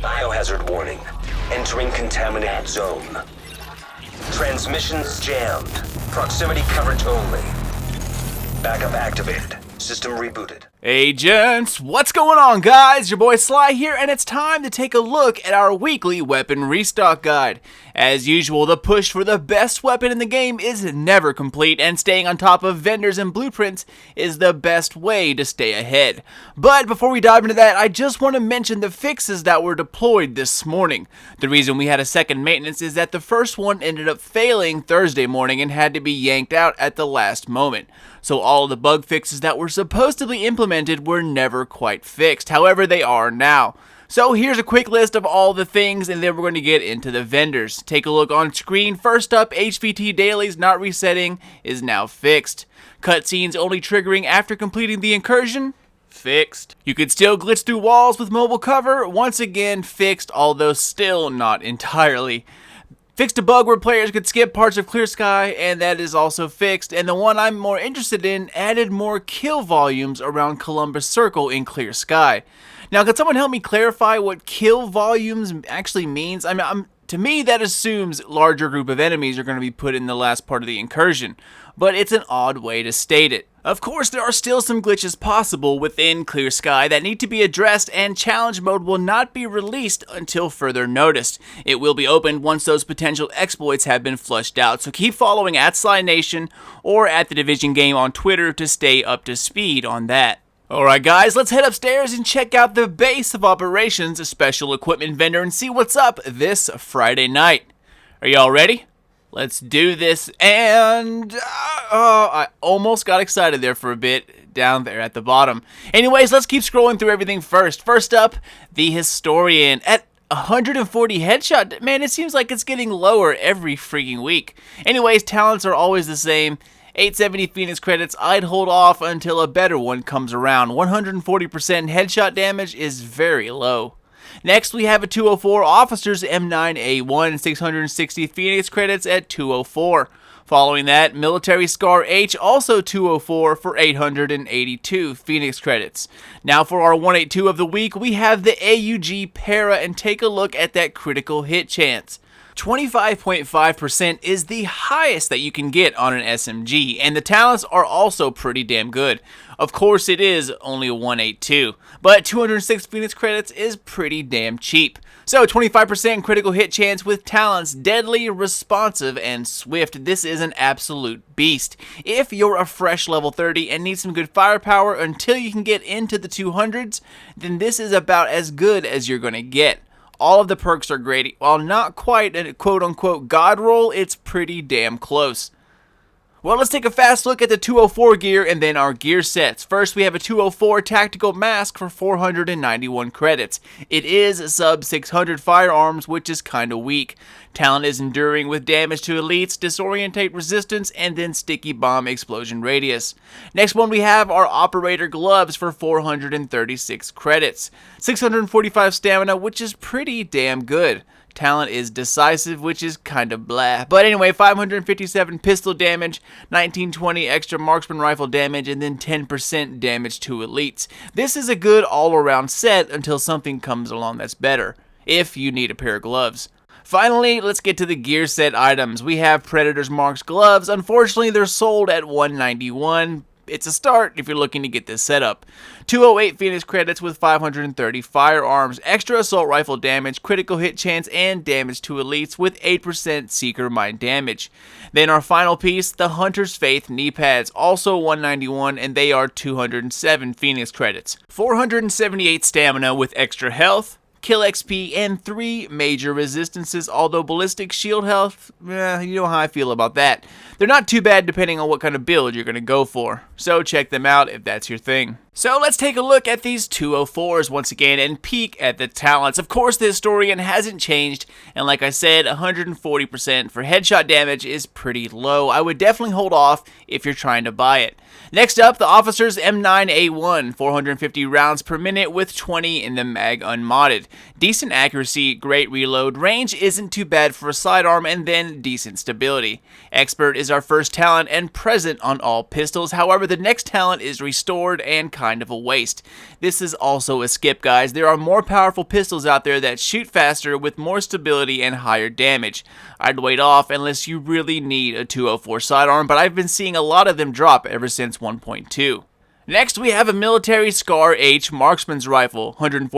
Biohazard warning. Entering contaminated zone. Transmissions jammed. Proximity coverage only. Backup activated. System rebooted. Hey gents, what's going on guys? Your boy Sly here, and it's time to take a look at our weekly weapon restock guide. As usual, the push for the best weapon in the game is never complete, and staying on top of vendors and blueprints is the best way to stay ahead. But before we dive into that, I just want to mention the fixes that were deployed this morning. The reason we had a second maintenance is that the first one ended up failing Thursday morning and had to be yanked out at the last moment. So all of the bug fixes that were supposedly implemented were never quite fixed. However, they are now. So here's a quick list of all the things, and then we're going to get into the vendors. Take a look on screen. First up, HVT dailies not resetting is now fixed. Cutscenes only triggering after completing the incursion, fixed. You could still glitch through walls with mobile cover, once again fixed, although still not entirely. Fixed a bug where players could skip parts of Clear Sky, and that is also fixed. And the one I'm more interested in added more kill volumes around Columbus Circle in Clear Sky. Now, could someone help me clarify what kill volumes actually means? To me, that assumes larger group of enemies are going to be put in the last part of the incursion, but it's an odd way to state it. Of course, there are still some glitches possible within Clear Sky that need to be addressed, and challenge mode will not be released until further notice. It will be opened once those potential exploits have been flushed out, so keep following at Sly Nation or at The Division Game on Twitter to stay up to speed on that. Alright guys, let's head upstairs and check out the base of operations, a special equipment vendor, and see what's up this Friday night. Are y'all ready? Let's do this, and I almost got excited there for a bit down there at the bottom. Anyways, let's keep scrolling through everything first. First up, the Historian at 140 headshot. Man, it seems like it's getting lower every freaking week. Anyways, talents are always the same. 870 Phoenix credits. I'd hold off until a better one comes around. 140% headshot damage is very low. Next, we have a 204 Officers M9A1, 660 Phoenix credits at 204. Following that, Military Scar H, also 204 for 882 Phoenix credits. Now for our 182 of the week, we have the AUG Para, and take a look at that critical hit chance. 25.5% is the highest that you can get on an SMG, and the talents are also pretty damn good. Of course, it is only a 182, but 206 Phoenix credits is pretty damn cheap. So 25% critical hit chance with talents, deadly, responsive, and swift. This is an absolute beast. If you're a fresh level 30 and need some good firepower until you can get into the 200s, then this is about as good as you're gonna get. All of the perks are great. While not quite a quote-unquote god roll, it's pretty damn close. Well, let's take a fast look at the 204 gear and then our gear sets. First, we have a 204 Tactical Mask for 491 credits. It is sub 600 firearms, which is kinda weak. Talent is Enduring with damage to elites, Disorientate resistance, and then Sticky Bomb explosion radius. Next one, we have our Operator Gloves for 436 credits. 645 stamina, which is pretty damn good. Talent is Decisive, which is kind of blah. But anyway, 557 pistol damage, 1920 extra marksman rifle damage, and then 10% damage to elites. This is a good all-around set until something comes along that's better, if you need a pair of gloves. Finally, let's get to the gear set items. We have Predator's Marks gloves. Unfortunately, they're sold at 191. It's a start if you're looking to get this set up. 208 Phoenix credits with 530 firearms, extra assault rifle damage, critical hit chance, and damage to elites with 8% Seeker Mine damage. Then our final piece, the Hunter's Faith knee pads, also 191, and they are 207 Phoenix credits. 478 stamina with extra health, kill XP, and 3 major resistances, although ballistic shield health, you know how I feel about that. They're not too bad depending on what kind of build you're going to go for, so check them out if that's your thing. So let's take a look at these 204s once again and peek at the talents. Of course, the Historian hasn't changed, and like I said, 140% for headshot damage is pretty low. I would definitely hold off if you're trying to buy it. Next up, the Officer's M9A1, 450 rounds per minute with 20 in the mag unmodded. Decent accuracy, great reload, range isn't too bad for a sidearm, and then decent stability. Expert is our first talent and present on all pistols, however the next talent is restored and kind kind of a waste. This is also a skip, guys. There are more powerful pistols out there that shoot faster with more stability and higher damage. I'd wait off unless you really need a 204 sidearm, but I've been seeing a lot of them drop ever since 1.2. Next, we have a military Scar H marksman's rifle, 146%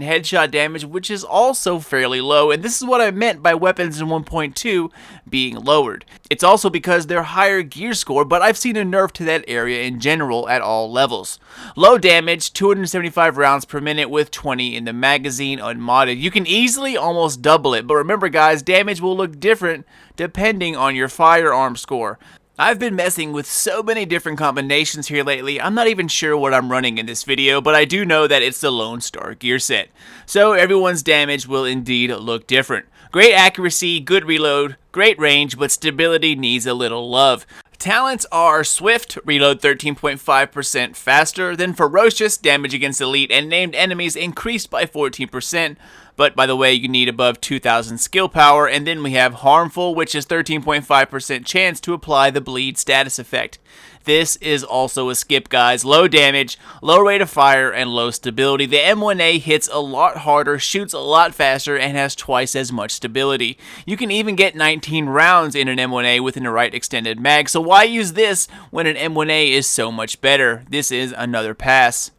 headshot damage, which is also fairly low, and this is what I meant by weapons in 1.2 being lowered. It's also because they're higher gear score, but I've seen a nerf to that area in general at all levels. Low damage, 275 rounds per minute with 20 in the magazine unmodded. You can easily almost double it, but remember guys, damage will look different depending on your firearm score. I've been messing with so many different combinations here lately, I'm not even sure what I'm running in this video, but I do know that it's the Lone Star gear set. So everyone's damage will indeed look different. Great accuracy, good reload, great range, but stability needs a little love. Talents are Swift, reload 13.5% faster, then Ferocious, damage against elite and named enemies increased by 14%, but by the way, you need above 2,000 skill power, and then we have Harmful, which is 13.5% chance to apply the bleed status effect. This is also a skip, guys. Low damage, low rate of fire, and low stability. The M1A hits a lot harder, shoots a lot faster, and has twice as much stability. You can even get 19 rounds in an M1A within the right extended mag, so why use this when an M1A is so much better? This is another pass.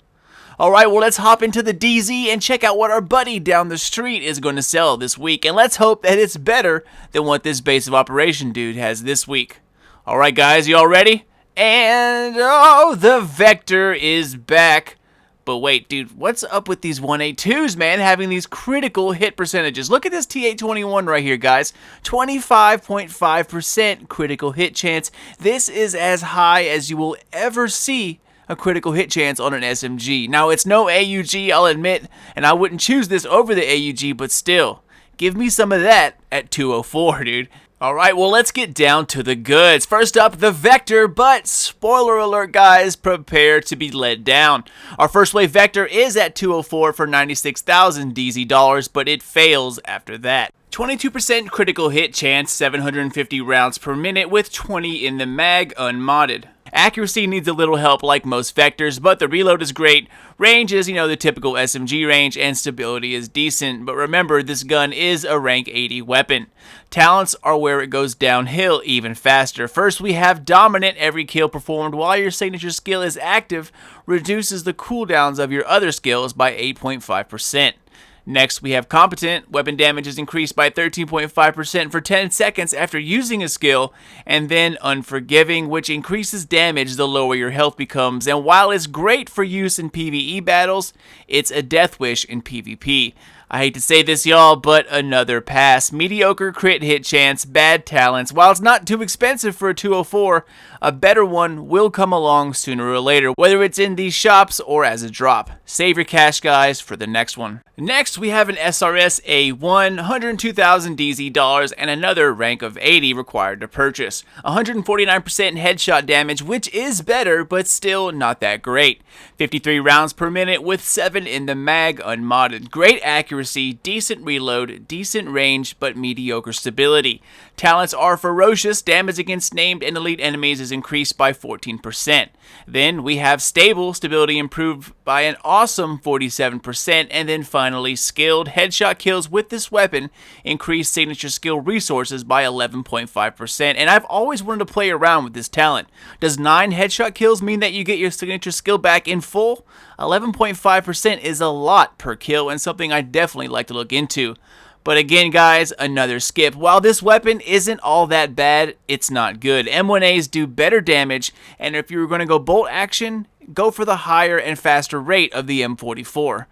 Alright, well let's hop into the DZ and check out what our buddy down the street is going to sell this week, and let's hope that it's better than what this base of operation dude has this week. Alright guys, you all ready? And, oh, the Vector is back. But wait, dude, what's up with these 182s, man, having these critical hit percentages? Look at this T821 right here, guys. 25.5% critical hit chance. This is as high as you will ever see a critical hit chance on an SMG. Now, it's no AUG, I'll admit, and I wouldn't choose this over the AUG, but still, give me some of that at 204, dude. Alright, well let's get down to the goods. First up, the Vector, but spoiler alert guys, prepare to be let down. Our first wave Vector is at 204 for 96,000 DZ dollars, but it fails after that. 22% critical hit chance, 750 rounds per minute with 20 in the mag unmodded. Accuracy needs a little help like most Vectors, but the reload is great. Range is, the typical SMG range, and stability is decent. But remember, this gun is a rank 80 weapon. Talents are where it goes downhill even faster. First, we have Dominant. Every kill performed while your signature skill is active reduces the cooldowns of your other skills by 8.5%. Next, we have Competent. Weapon damage is increased by 13.5% for 10 seconds after using a skill, and then Unforgiving, which increases damage the lower your health becomes, and while it's great for use in PvE battles, it's a death wish in PvP. I hate to say this, y'all, but another pass. Mediocre crit hit chance, bad talents. While it's not too expensive for a 204, a better one will come along sooner or later, whether it's in these shops or as a drop. Save your cash, guys, for the next one. Next, we have an SRS A1, 102,000 DZ dollars, and another rank of 80 required to purchase. 149% headshot damage, which is better, but still not that great. 53 rounds per minute with 7 in the mag unmodded. Great accuracy, decent reload, decent range, but mediocre stability. Talents are Ferocious. Damage against named and elite enemies is increased by 14%. Then we have Stable. Stability improved by an awesome 47%. And then finally Skilled. Headshot kills with this weapon increase signature skill resources by 11.5%. And I've always wanted to play around with this talent. Does 9 headshot kills mean that you get your signature skill back in full? 11.5% is a lot per kill, and something I definitely like to look into. But again, guys, another skip. While this weapon isn't all that bad, it's not good. M1As do better damage, and if you were going to go bolt action, go for the higher and faster rate of the M44.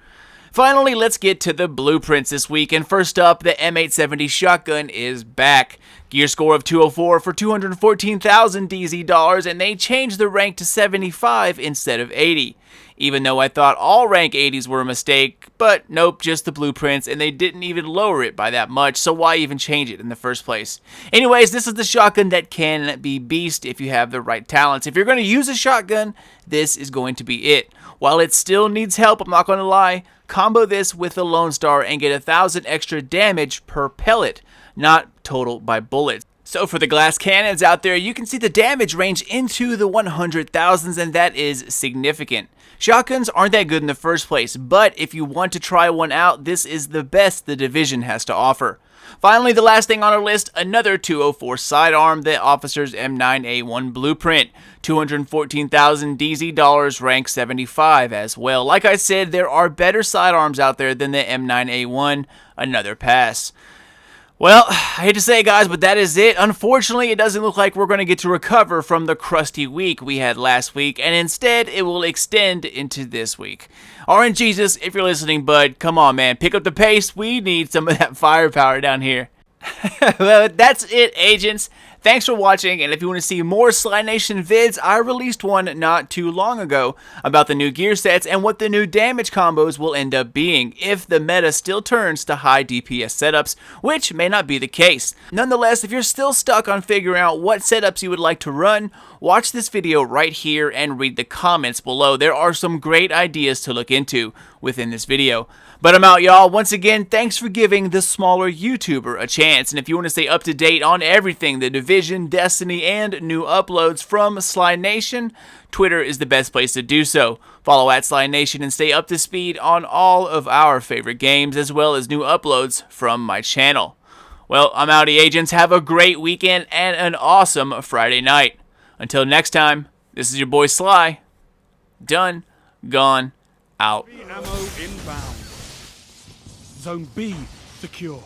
Finally, let's get to the blueprints this week, and first up, the M870 shotgun is back. Gear score of 204 for 214,000 DZ dollars, and they changed the rank to 75 instead of 80. Even though I thought all rank 80s were a mistake, but nope, just the blueprints, and they didn't even lower it by that much, so why even change it in the first place? Anyways, this is the shotgun that can be beast if you have the right talents. If you're going to use a shotgun, this is going to be it. While it still needs help, I'm not going to lie, combo this with the Lone Star and get 1,000 extra damage per pellet, not total by bullets. So for the glass cannons out there, you can see the damage range into the 100,000s, and that is significant. Shotguns aren't that good in the first place, but if you want to try one out, this is the best the Division has to offer. Finally, the last thing on our list, another 204 sidearm, the Officer's M9A1 Blueprint. 214,000 DZ dollars, rank 75 as well. Like I said, there are better sidearms out there than the M9A1, another pass. Well, I hate to say it, guys, but that is it. Unfortunately, it doesn't look like we're going to get to recover from the crusty week we had last week, and instead, it will extend into this week. RNGesus, if you're listening, bud, come on, man. Pick up the pace. We need some of that firepower down here. Well, that's it, agents. Thanks for watching, and if you want to see more Sly Nation vids, I released one not too long ago about the new gear sets and what the new damage combos will end up being if the meta still turns to high DPS setups, which may not be the case. Nonetheless, if you're still stuck on figuring out what setups you would like to run, watch this video right here and read the comments below. There are some great ideas to look into within this video. But I'm out, y'all. Once again, thanks for giving the smaller YouTuber a chance. And if you want to stay up to date on everything, the Division, Destiny, and new uploads from Sly Nation, Twitter is the best place to do so. Follow at Sly Nation and stay up to speed on all of our favorite games, as well as new uploads from my channel. Well, I'm outie, agents. Have a great weekend and an awesome Friday night. Until next time, this is your boy Sly. Done, gone, out. Ammo inbound. Zone B secure.